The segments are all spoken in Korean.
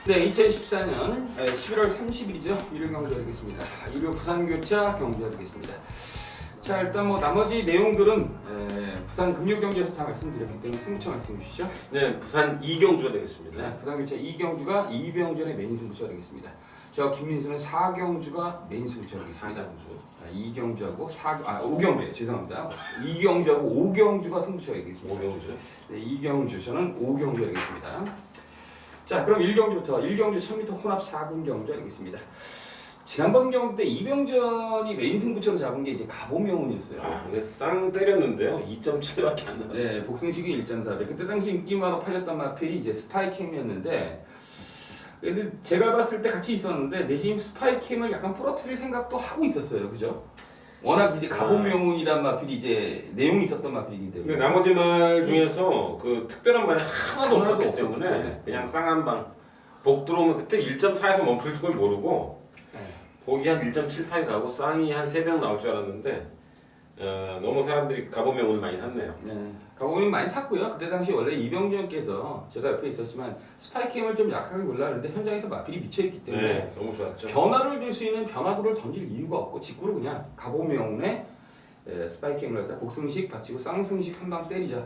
네, 2014년 11월 30일이죠. 일요 경주 하겠습니다. 일요 부산교차 경주 하겠습니다. 자, 일단 뭐 나머지 내용들은 부산 금요경주에서 다 말씀드렸기 때문에 승부처 말씀해 주시죠. 네, 부산 이경주가 되겠습니다. 네, 부산교차 2경주가 이병전의 메인 승부처 되겠습니다. 저 김민수는 4경주가 메인 승부처 되겠습니다. 4경주. 2경주하고 5경주예요. 죄송합니다. 2경주하고 5경주가 승부처 되겠습니다. 5경주. 네, 2경주, 저는 5경주 되겠습니다. 자, 그럼 1경주부터 1경주 1000m 혼합 4군 경주 하겠습니다. 지난번 경주 때 이병전이 메인 승부처로 잡은 게 이제 가보명운이었어요. 근데 쌍 때렸는데요. 2.7밖에 안 나왔어요. 네, 복승식이 1.4배. 그때 당시 인기마로 팔렸던 마필이 이제 스파이캠이었는데, 근데 제가 봤을 때 같이 있었는데 내심 스파이캠을 약간 부러뜨릴 생각도 하고 있었어요, 그죠? 워낙 이제 가보명운이란 마필이 이제 내용이 있었던 마필이기 때문에. 근데 나머지 말 중에서 그 특별한 말이 하나도 없었기 때문에 때문에. 그냥 쌍한방 복 들어오면 그때 1.4에서 멈출 줄 모르고 네. 복이 한 1.78 가고 쌍이 한 3병 나올 줄 알았는데 너무 사람들이 가보명운을 많이 샀네요. 네, 가보면 많이 샀고요. 그때 당시 원래 이병전께서 제가 옆에 있었지만 스파이캠을 좀 약하게 골라는데 현장에서 마필이 미쳐있기 때문에 네, 너무 좋았죠. 변화를 줄 수 있는 변화구를 던질 이유가 없고 직구로 그냥 가보명운에 스파이캠을 갖다 복승식 받치고 쌍승식 한 방 때리자.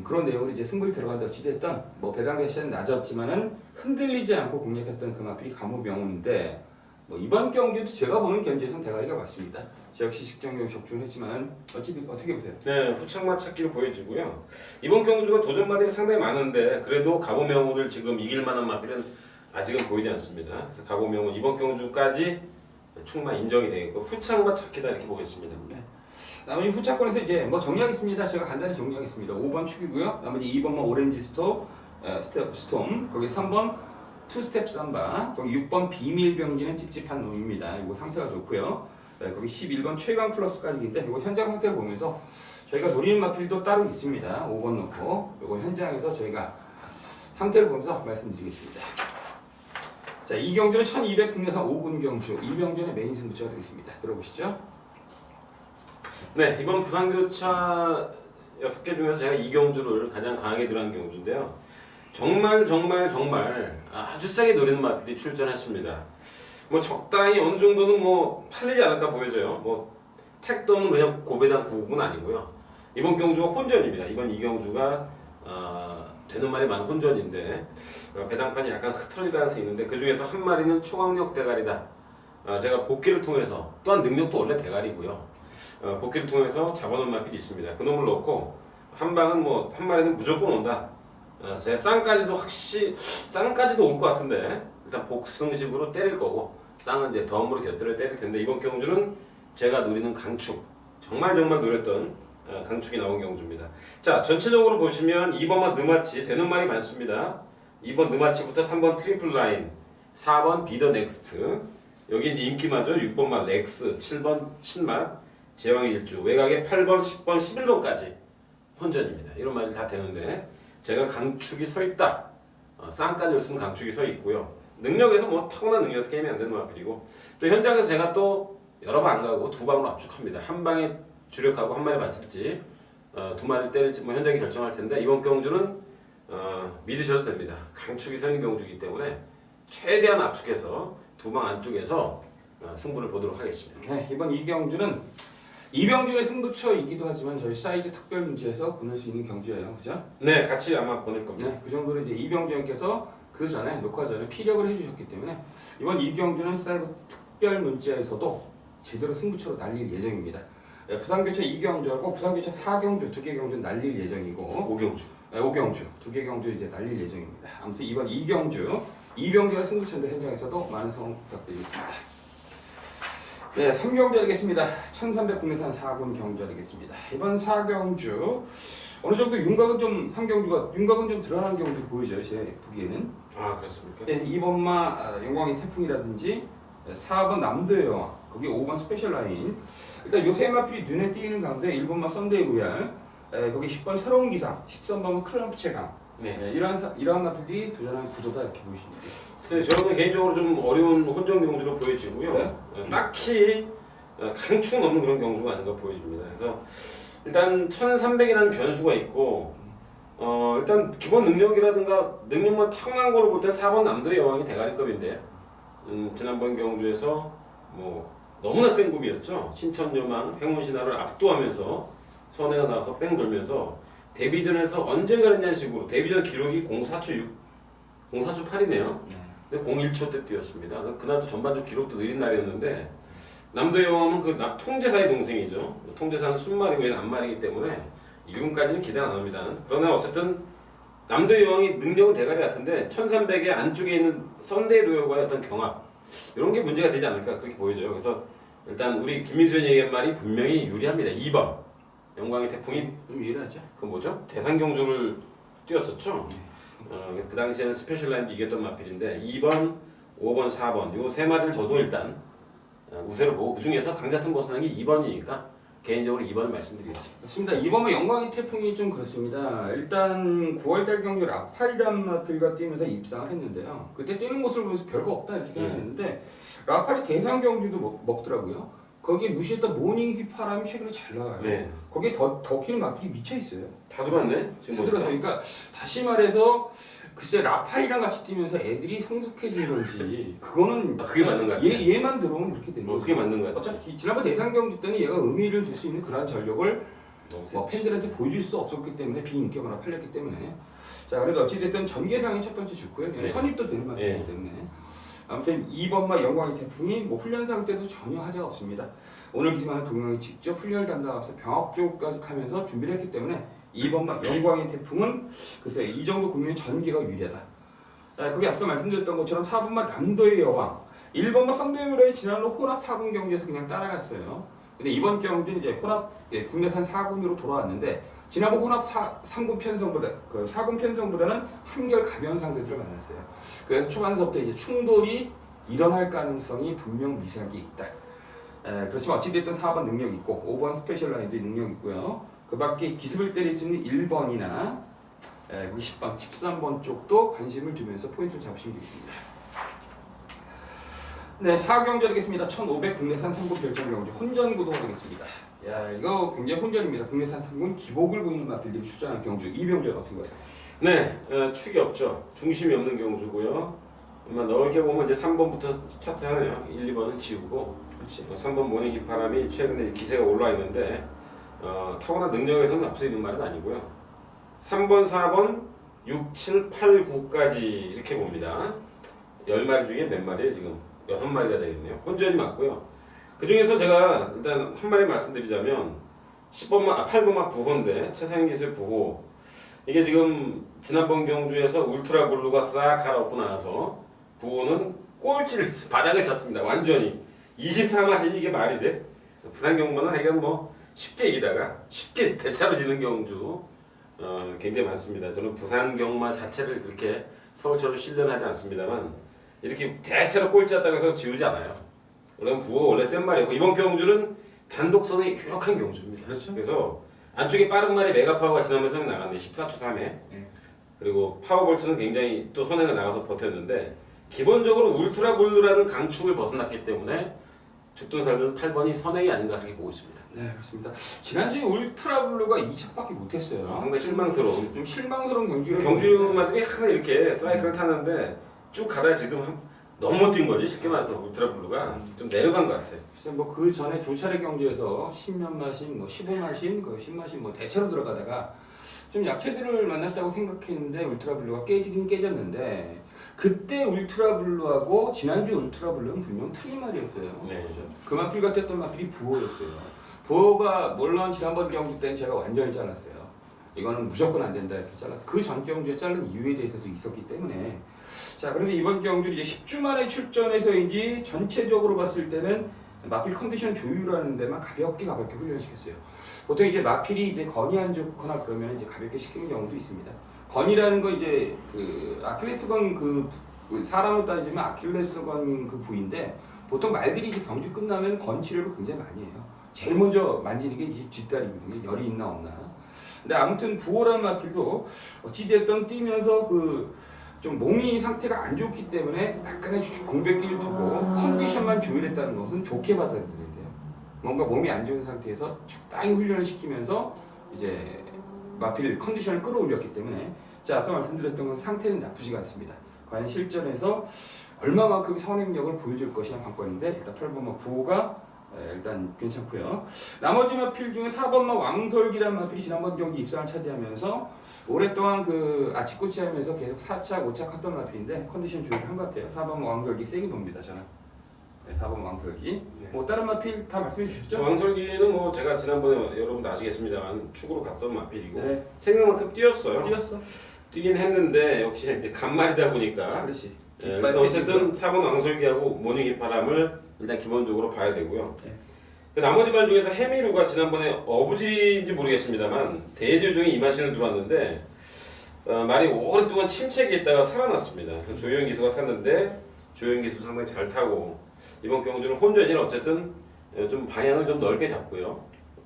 그런 내용으로 이제 승부를 들어간다 어찌됐든 뭐 배당 대시는 낮았지만은 흔들리지 않고 공략했던 그 마필이 가보명운인데 뭐 이번 경기도 제가 보는 견제에서는 대가리가 맞습니다. 저 역시 식정경 적중했지만 어떻게 보세요? 네, 후창만 찾기로 보여지고요. 이번 경주가 도전마들이 상당히 많은데 그래도 가보명운을 지금 이길 만한 마필은 아직은 보이지 않습니다. 그래서 가보명운 이번 경주까지 충만 인정이 되겠고 후창만 찾기다 이렇게 보겠습니다. 네. 나머지 후차권에서 이제 뭐 정리하겠습니다. 제가 간단히 정리하겠습니다. 5번 축이고요. 나머지 2번만 오렌지 스톰, 거기 3번 투스텝 삼바, 거기 6번 비밀병기는 찝찝한 놈입니다. 이거 상태가 좋고요. 네, 거기 11번 최강 플러스까지인데 이거 현장 상태를 보면서 저희가 노리는 마필도 따로 있습니다. 5번 놓고 이거 현장에서 저희가 상태를 보면서 말씀드리겠습니다. 자, 이 경주는 1200 국내산 5군 경주 이병전의 메인 승부처가 되겠습니다. 들어보시죠. 네, 이번 부산교차 6개 중에서 제가 이 경주를 가장 강하게 들어간 경주인데요. 정말 아주 세게 노리는 마필이 출전했습니다. 뭐 적당히 어느 정도는 뭐 팔리지 않을까 보여져요. 뭐 택도 없는 그냥 고배당 9군 아니고요. 이번 경주가 혼전입니다. 이번 이 경주가 되는 말이 많은 혼전인데 배당판이 약간 흐트러질 가능성이 있는데 그 중에서 한 마리는 초강력 대가리다. 제가 복귀를 통해서 또한 능력도 원래 대가리고요. 복귀를 통해서 잡아놓은 마필이 있습니다. 그 놈을 넣고 한 방은 뭐 한 마리는 무조건 온다. 제 쌍까지도 올 것 같은데 일단 복승식으로 때릴 거고 쌍은 이제 덤으로 곁들여 때릴 텐데 이번 경주는 제가 노리는 강축 정말 노렸던 강축이 나온 경주입니다. 자, 전체적으로 보시면 2번만 느마치 되는 말이 많습니다. 2번 느마치부터 3번 트리플 라인, 4번 비더 넥스트, 여기 이제 인기마죠. 6번만 렉스, 7번 신맛, 제왕의 일주, 외곽에 8번, 10번, 11번까지 혼전입니다. 이런 말이 다 되는데 제가 강축이 서 있다. 쌍까지 올 수 있는 강축이 서 있고요. 능력에서 뭐 타고난 능력에서 게임이 안 되는 마필이고 또 현장에서 제가 또 여러 번 안 가고 두 방으로 압축합니다. 한 방에 주력하고 한 마리 맞을지 두 마리 때릴지 뭐 현장이 결정할 텐데 이번 경주는 믿으셔도 됩니다. 강축이 서 있는 경주이기 때문에 최대한 압축해서 두 방 안쪽에서 승부를 보도록 하겠습니다. 네, 이번 이 경주는 이병전의 승부처이기도 하지만 저희 사이즈 특별 문제에서 보낼 수 있는 경주예요, 그죠? 네, 같이 아마 보낼 겁니다. 네, 그 정도로 이제 이병전께서 그 전에 녹화 전에 피력을 해주셨기 때문에 이번 이 경주는 사이버 특별 문제에서도 제대로 승부처로 날릴 예정입니다. 네, 부산교차 2경주하고 부산교차 4경주 두 개 경주는 날릴 예정이고 5경주. 네, 5경주 두 개 경주 이제 날릴 예정입니다. 아무튼 이번 2경주 이병전의 승부처인데 현장에서도 많은 성원 부탁드리겠습니다. 네, 3경주 하겠습니다. 1300 국내산 4군 경주 하겠습니다. 이번 4경주 어느 정도 윤곽은 좀 3경주가 윤곽은 좀 드러난 경주 보이죠, 제 보기에는. 아, 그렇습니까? 네, 2번마 영광의 태풍이라든지 4번 남도의 여왕, 거기 5번 스페셜 라인. 일단 요 세 마필이 눈에 띄는 가운데 1번마 썬데이 로얄, 거기 10번 새로운 기상, 13번은 클럽 최강. 네. 이러한 마필이 도전하는 구도다 이렇게 보시면 돼요. 네, 저는 개인적으로 좀 어려운 혼전 경주로 보여지고요. 네? 딱히 강축은 없는 그런 경주가 아닌가 보여집니다. 그래서 일단 1300이라는 변수가 있고 일단 기본 능력이라든가 능력만 타고난 거로 볼 때 4번 남도의 여왕이 대가리급인데 지난번 경주에서 뭐 너무나 센 굽이었죠. 신천여망, 행운신화를 압도하면서 선행을 나와서 뺑 돌면서 데뷔전에서 언제 그랬냐는 식으로 데뷔전 기록이 04초 6, 04초 8이네요. 근데 01초 때 뛰었습니다. 그날도 전반적 기록도 느린 날이었는데 남도의 여왕은 그 통제사의 동생이죠. 통제사는 순말이고 얘는 암말이기 때문에 1군까지는 기대 안 합니다. 그러나 어쨌든 남도의 여왕이 능력은 대가리 같은데 1300의 안쪽에 있는 썬데이 로열과의 어떤 경합 이런 게 문제가 되지 않을까 그렇게 보여져요. 그래서 일단 우리 김민수 의원이 얘기한 말이 분명히 유리합니다. 2번 영광의 태풍이 좀 유리하죠. 그 뭐죠? 대상경주를 뛰었었죠. 그 당시에는 스페셜라인도 이겼던 마필인데 2번, 5번, 4번 요 세 마리를 저도 일단 우세를 보고 그 중에서 강자튼 벗어난 게 2번이니까 개인적으로 2번을 말씀드리겠습니다. 맞습니다. 이번에 영광의 태풍이 좀 그렇습니다. 일단 9월달 경주 라팔이란 마필과 뛰면서 입상을 했는데요. 그때 뛰는 모습을 보면서 별거 없다 이렇게 생각했는데 라팔이 대상 경주도 먹더라고요. 거기에 무시했던 모닝 휘파람이 최근에 잘 나와요. 네. 거기에 더 키는 마필이 미쳐 있어요. 다 들어왔네. 지금 다 보니까. 들어서 그러니까 다시 말해서 글쎄 라팔이랑 같이 뛰면서 애들이 성숙해진 건지 그거는 그게 맞는 것 같아요. 얘만 들어오면 이렇게 되는 거죠. 그게 맞는 것 같아요. 어차피 지난번 대상 경주 때는 얘가 의미를 줄 수 있는 그러한 전력을 너무 뭐 팬들한테 보여줄 수 없었기 때문에 비인기화나 팔렸기 때문에 자 그래도 어찌됐든 전개상이 첫 번째 좋고요. 네. 선입도 되는 말이기 네. 때문에 아무튼 2번마 영광의 태풍이 뭐 훈련상 때도 전혀 하자가 없습니다. 오늘 기승하는 동영이 직접 훈련을 담당하면서 병합 쪽까지 하면서 준비를 했기 때문에 2번마 영광의 태풍은 글쎄 이 정도 국면 전개가 유리하다. 자 거기 앞서 말씀드렸던 것처럼 4번마 남도의 여왕 1번마 썬데이로의 지난로 혼합 4군 경기에서 그냥 따라갔어요. 근데 이번 경기는 이제 혼합 국내산 4군으로 돌아왔는데 지난번 혼합 3군 편성보다 그 4군 편성보다는 한결 가벼운 상대들을 만났어요. 그래서 초반서부터 이제 충돌이 일어날 가능성이 분명 미세하게 있다. 그렇지만 어찌됐든 4번 능력 있고 5번 스페셜 라인도 능력 있고요. 그 밖에 기습을 때릴 수 있는 1번이나 10번, 13번 쪽도 관심을 두면서 포인트를 잡으시면 되겠습니다. 네, 4경주 되겠습니다. 1500 국내산 3군 별정 경주 혼전 구도가 되겠습니다. 야, 이거 굉장히 혼전입니다. 국내산 3군 기복을 보이는 마필들이 출전한 경주. 이병재 같은 거예요. 네, 축이 없죠. 중심이 없는 경주고요. 아마 넓게 보면 이제 3번부터 스타트하네요. 1, 2번은 지우고 그렇지. 3번 모닝 휘파람이 최근에 기세가 올라 있는데 타고난 능력에서는 앞서 있는 말은 아니고요. 3번, 4번, 6, 7, 8, 9까지 이렇게 봅니다. 10마리 중에 몇 마리에 지금 6마리가 되겠네요. 혼전이 맞고요. 그 중에서 제가 일단 한 마리 말씀드리자면 8번마 부호인데 최상위 기술 부호 이게 지금 지난번 경주에서 울트라 블루가 싹 갈아엎고 나서 부호는 꼴찌를 해서 바닥을 쳤습니다. 완전히 24마신 이게 말이 돼? 부산 경마는 하여간 뭐 쉽게 이기다가 쉽게 대차로 지는 경주 굉장히 많습니다. 저는 부산 경마 자체를 그렇게 서울처럼 신뢰하지 않습니다만 이렇게 대체로 꼴찌였다고 해서 지우지 않아요. 원래 부호가 원래 센 말이고 이번 경주는 단독선의 유력한 경주입니다. 그렇죠. 그래서 안쪽에 빠른 말이 메가파워가 지난번에 선행 나갔는데 14초 3회 그리고 파워볼트는 굉장히 또 선행을 나가서 버텼는데 기본적으로 울트라 블루라는 강축을 벗어났기 때문에 죽든 살든 8번이 선행이 아닌가 그렇게 보고 있습니다. 네, 그렇습니다. 지난주에 울트라 블루가 2착밖에 못했어요. 상당히 실망스러운 좀 실망스러운 경기를 경주마들이 하나 이렇게 사이클을 타는데 쭉 가다가 지금 너무 뛴 거지 쉽게 말해서 울트라 블루가 좀 내려간 것 같아. 글쎄 뭐그 전에 두 차례 경주에서 10몇 마신, 뭐 15마신, 그 10마신 뭐 대체로 들어가다가 좀 약체들을 만났다고 생각했는데 울트라 블루가 깨지긴 깨졌는데 그때 울트라 블루하고 지난주 울트라 블루는 분명 틀린 말이었어요. 네. 그 마필 같았던 마필이 부호였어요. 부호가 물론 지난번 경주 때는 제가 완전히 잘랐어요. 이거는 무조건 안 된다 이렇게 잘랐어요. 그 전 경주에 자른 이유에 대해서도 있었기 때문에 자 그런데 이번 경주 이제 10주 만에 출전해서인지 전체적으로 봤을 때는 마필 컨디션 조율하는 데만 가볍게 훈련시켰어요. 보통 이제 마필이 이제 건이 안 좋거나 그러면 이제 가볍게 시키는 경우도 있습니다. 건이라는 거 이제 그 아킬레스건 그 사람으로 따지면 아킬레스건 그 부위인데 보통 말들이 이제 경주 끝나면 건 치료를 굉장히 많이 해요. 제일 먼저 만지는 게 이제 뒷다리거든요. 열이 있나 없나. 근데 아무튼 부호란 마필도 어찌됐든 뛰면서 그 좀 몸이 상태가 안 좋기 때문에 약간의 공백기를 두고 컨디션만 조율했다는 것은 좋게 받아들여야 돼요. 뭔가 몸이 안 좋은 상태에서 적당히 훈련을 시키면서 이제 마필 컨디션을 끌어올렸기 때문에 자, 앞서 말씀드렸던 건 상태는 나쁘지가 않습니다. 과연 실전에서 얼마만큼 선행력을 보여줄 것이냐 관건인데 일단 8번마 9호가 일단 괜찮고요. 나머지 마필 중에 4번마 왕설기라는 마필이 지난번 경기 입상을 차지하면서 오랫동안 그 아치꼬치하면서 계속 4착, 5착 했던 마필인데 컨디션 조율을 한 것 같아요. 4번마 왕설기 세게 봅니다 저는. 네, 4번 왕설기. 네. 뭐 다른 마필 다 말씀해 주셨죠? 왕설기는 뭐 제가 지난번에 여러분도 아시겠습니다만 축으로 갔던 마필이고 네. 생각만큼 뛰었어요. 뛰었어. 뛰긴 했는데 역시 이제 간말이다 보니까 그렇지. 일단 어쨌든 4번 왕설기하고 모닝 이파람을 일단 기본적으로 봐야 되고요. 네. 그 나머지 말 중에서 해미루가 지난번에 어부지인지 모르겠습니다만 대조종이 이 마시는 들어왔는데 말이 오랫동안 침체기에 있다가 살아났습니다. 그래서 조효영 기수가 탔는데 조효영 기수 상당히 잘 타고 이번 경주는 혼전이라 어쨌든 좀 방향을 좀 넓게 잡고요.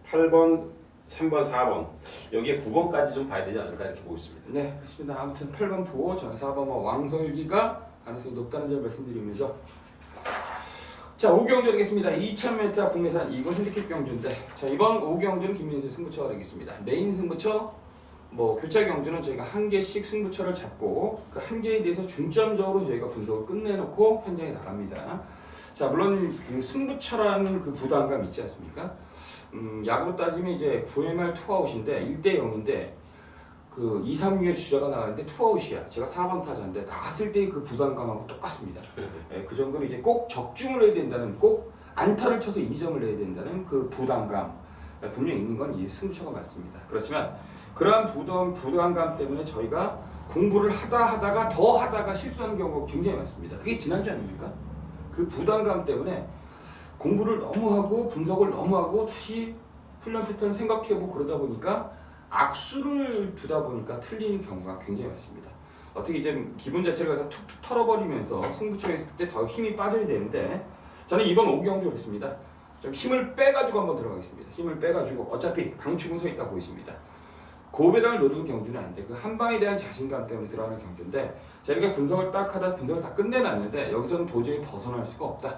8번, 3번, 4번 여기에 9번까지 좀 봐야 되지 않을까 이렇게 보고 있습니다. 네, 그렇습니다. 아무튼 8번 보고 저는 4번 왕설기가 가능성이 높다는 점을 말씀드리면서 자, 5경주 되겠습니다. 2000m 국내산 2군 핸디캡 경주인데 자, 이번 5경주는 김민수 승부처가 되겠습니다. 메인 승부처 뭐 교차 경주는 저희가 한 개씩 승부처를 잡고 그 한 개에 대해서 중점적으로 저희가 분석을 끝내놓고 현장에 나갑니다. 자, 물론 그 승부처라는 그 부담감 있지 않습니까? 야구로 따지면 이제 9회 말 투아웃인데 1대 0인데 그 2, 3위의 주자가 나가는데 투아웃이야. 제가 4번 타자인데 나갔을 때의 그 부담감하고 똑같습니다. 예, 그 정도로 이제 꼭 적중을 해야 된다는, 꼭 안타를 쳐서 2점을 내야 된다는 그 부담감 분명히 있는 건 이 승부처가 맞습니다. 그렇지만 그러한 부담감 때문에 저희가 공부를 하다가 더 하다가 실수하는 경우가 굉장히 많습니다. 그게 지난주 아닙니까? 그 부담감 때문에 공부를 너무 하고 분석을 너무 하고 다시 훈련 패턴을 생각해보고 그러다 보니까 악수를 두다 보니까 틀리는 경우가 굉장히 많습니다. 어떻게 이제 기분 자체를 갖다 툭툭 털어버리면서 승부처에 있을 때 더 힘이 빠져야 되는데 저는 이번 5경주를 했습니다. 좀 힘을 빼가지고 한번 들어가겠습니다. 힘을 빼가지고 어차피 강축은 서 있다 보이십니다. 고배당을 노리는 경주는 아닌데 그 한 방에 대한 자신감 때문에 들어가는 경주인데 저희가 분석을 딱 하다 분석을 다 끝내놨는데 여기서는 도저히 벗어날 수가 없다.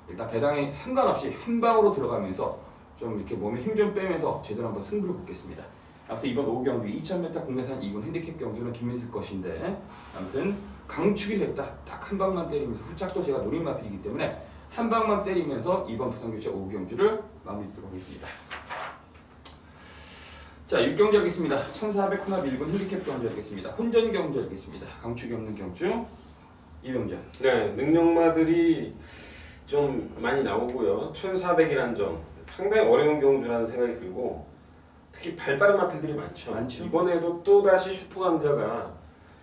일단 배당에 상관없이 한 방으로 들어가면서 좀 이렇게 몸에 힘 좀 빼면서 제대로 한번 승부를 보겠습니다. 아무튼 이번 5경주 2000m 국내산 2군 핸디캡 경주는 김민수 것인데 아무튼 강축이 됐다. 딱 한 방만 때리면서 후착도 제가 노린 마필이기 때문에 한 방만 때리면서 이번 부산교체 5경주를 마무리하도록 하겠습니다. 자, 6경주 하겠습니다. 1400 혼합 1군 핸디캡 경주 하겠습니다. 혼전 경주 하겠습니다. 강축이 없는 경주 이병전. 네, 능력마들이 좀 많이 나오고요. 1400이라는 점 상당히 어려운 경주라는 생각이 들고 특히 발빠른 마필들이 많죠. 이번에도 또다시 슈퍼 강자가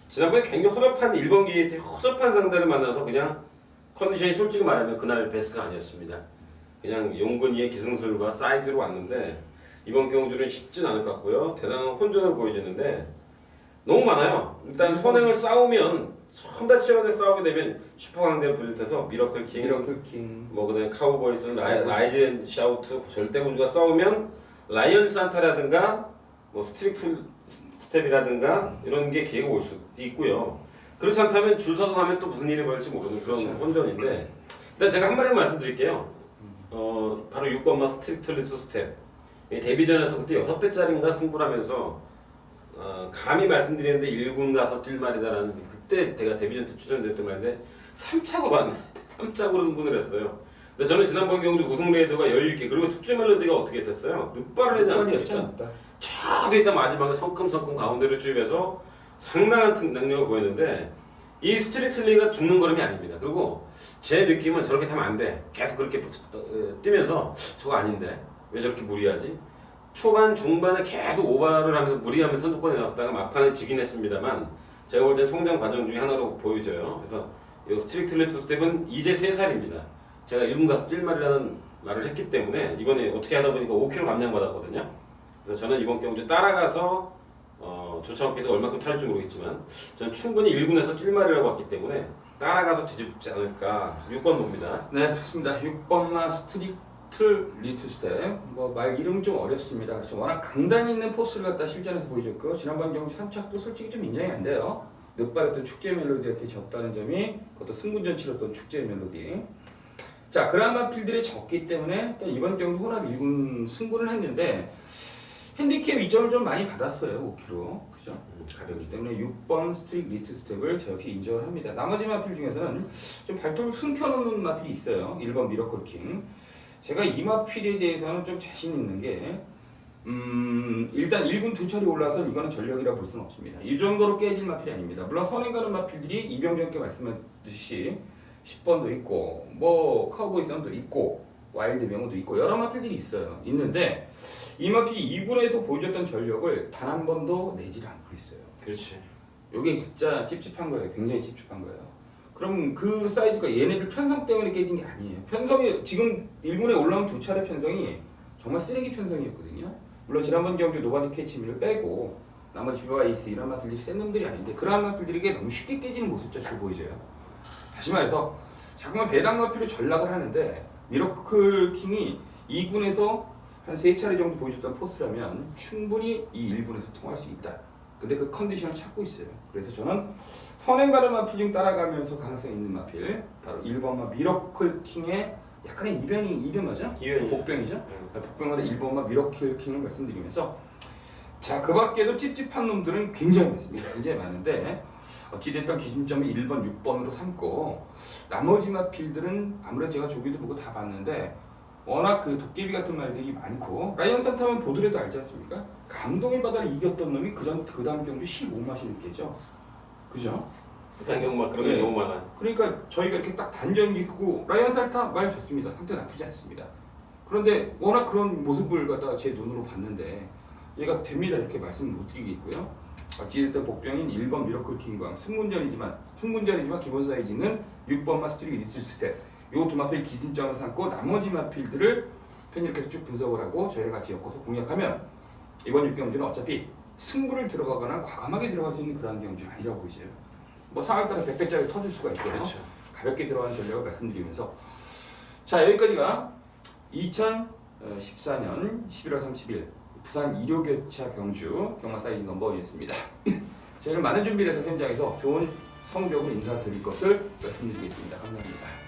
지난번에 굉장히 허접한 1번 게이트 허접한 상대를 만나서 그냥 컨디션이 솔직히 말하면 그날 베스트가 아니었습니다. 그냥 용근이의 기승술과 사이즈로 왔는데 이번 경주는 쉽진 않을 것 같고요. 대단한 혼전을 보여주는데 너무 많아요. 일단 선행을 싸우면 처음부터 치열하게 싸우게 되면 슈퍼 강자를 비롯해서 미러클킹, 뭐 그다음에 카우보이스, 라이즈 앤 샤우트, 절대군주가 싸우면 라이언 산타라든가 뭐 스트릭트 스텝이라든가 이런 게 기회가 올 수 있고요. 그렇지 않다면 줄 서서 하면 또 무슨 일이 벌어질지 모르는 그런 혼전인데 일단 제가 한 마디만 말씀드릴게요. 바로 6번마 스트릭트 리트 스텝 데뷔전에서 그때 6배짜리인가 승부를 하면서 감히 말씀드리는데 1군 가서 뛸 말이다라는 그때 제가 데뷔전 때 추천드렸던 말인데 3착으로 봤는데 3착으로 승부를 했어요. 근데 저는 지난번 경주 우승 레이더가 여유있게 그리고 특주 멜로디가 어떻게 됐어요? 늑발을 하지 않았습니까? 쫙 있다 마지막에 성큼성큼 가운데로 추입해서 상당한 능력을 보였는데 이 스트리틀리가 죽는 걸음이 아닙니다. 그리고 제 느낌은 저렇게 하면 안 돼. 계속 그렇게 뛰면서 저거 아닌데 왜 저렇게 무리하지? 초반 중반에 계속 오버를 하면서 무리하면서 선두권에 나섰다가 막판에 지긴 했습니다만 제가 볼 때 성장 과정 중에 하나로 보여져요. 그래서 이 스트릭틀리 투 스텝은 이제 3살입니다. 제가 1군 가서 뛸 말이라는 말을 했기 때문에 이번에 어떻게 하다 보니까 5kg 감량받았거든요. 그래서 저는 이번 경주 따라가서 조차원께서 얼마큼 탈지 모르겠지만 저는 충분히 1군에서 뛸 말이라고 왔기 때문에 따라가서 뒤집지 않을까 6번 봅니다. 네, 좋습니다. 6번마 스트릭트 리트 스텝. 뭐 말 이름 좀 어렵습니다. 그렇죠. 워낙 강단 있는 포스를 갖다 실전에서 보여줬고 지난번 경주 3착도 솔직히 좀 인정이 안 돼요. 늑발했던 축제 멜로디한테 졌다는 점이 그것도 승군전 치렀던 축제 멜로디. 자, 그라마 필들이 적기 때문에 이번 경주 혼합 2군 승부를 했는데 핸디캡 2점을 좀 많이 받았어요. 5kg. 그죠? 가격이. 그렇기 때문에 6번 스트릭 리트 스텝을 저 역시 인정을 합니다. 나머지 마필 중에서는 좀 발톱을 숨겨놓는 마필이 있어요. 1번 미러클 킹. 제가 이 마필에 대해서는 좀 자신 있는 게 일단 1군 두 차례 올라서 이거는 전력이라 볼 수는 없습니다. 이 정도로 깨질 마필이 아닙니다. 물론 선행 가는 마필들이 이병정께 말씀하셨듯이 10번도 있고 뭐 카우보이 선도 있고 와일드 명호도 있고 여러 마필들이 있어요. 있는데 이 마필이 2군에서 보여줬던 전력을 단 한 번도 내질 않고 있어요. 그렇지. 이게 진짜 찝찝한 거예요. 굉장히 찝찝한 거예요. 그럼 그 사이즈가 얘네들 편성 때문에 깨진 게 아니에요. 편성이 지금 1군에 올라온 두 차례 편성이 정말 쓰레기 편성이었거든요. 물론 지난번 경기 노바디 캐치미를 빼고 나머지 비바이스 이런 마필들이 센 놈들이 아닌데 그런 마필들에게 너무 쉽게 깨지는 모습 자체를 보여줘요. 다시 말해서 자꾸만 배당 마필로 전락을 하는데 미러클 킹이 2군에서 한 3차례 정도 보여줬던 포스라면 충분히 이 1군에서 통할 수 있다. 근데 그 컨디션을 찾고 있어요. 그래서 저는 선행가르 마필 중 따라가면서 가능성이 있는 마필 바로 1번마 미러클 킹의 약간의 이변 맞아? 이변이죠. 복병이죠? 복병마다 1번마 미러클 킹을 말씀드리면서 자, 그 밖에도 찝찝한 놈들은 굉장히 많습니다. 굉장히 많은데 어찌됐든 기준점을 1번, 6번으로 삼고 나머지 마필들은 아무래도 제가 조기도 보고 다 봤는데 워낙 그 도깨비 같은 말들이 많고 라이언 산타만 보더라도 알지 않습니까? 감동의 바다를 이겼던 놈이 그 다음 경주 15맛이 느껴져. 그죠? 부산 경마 그런 게 네. 너무 많아. 그러니까 저희가 이렇게 딱 단정 짓고 라이언 산타 말 좋습니다. 상태 나쁘지 않습니다. 그런데 워낙 그런 모습을 갖다가 제 눈으로 봤는데 얘가 됩니다 이렇게 말씀 못 드리겠고요. 어찌됐든 복병인 1번 미러클 킹과 승문전이지만 기본 사이즈는 6번만 스트릭 리트 스텝 요 두 마필 기준점을 삼고 나머지 마필들을 편이렇게 쭉 분석을 하고 저희가 같이 엮어서 공략하면 이번 6경주는 어차피 승부를 들어가거나 과감하게 들어갈 수 있는 그런 경주는 아니라고 보이죠. 뭐 상황에 따라 100배짜리 터질 수가 있고요. 그렇죠. 가볍게 들어가는 전략을 말씀드리면서 자 여기까지가 2014년 11월 30일 부산 일요교차 경주 경마 사이즈 넘버원이었습니다. 저희는 많은 준비를 해서 현장에서 좋은 성적으로 인사드릴 것을 말씀드리겠습니다. 감사합니다.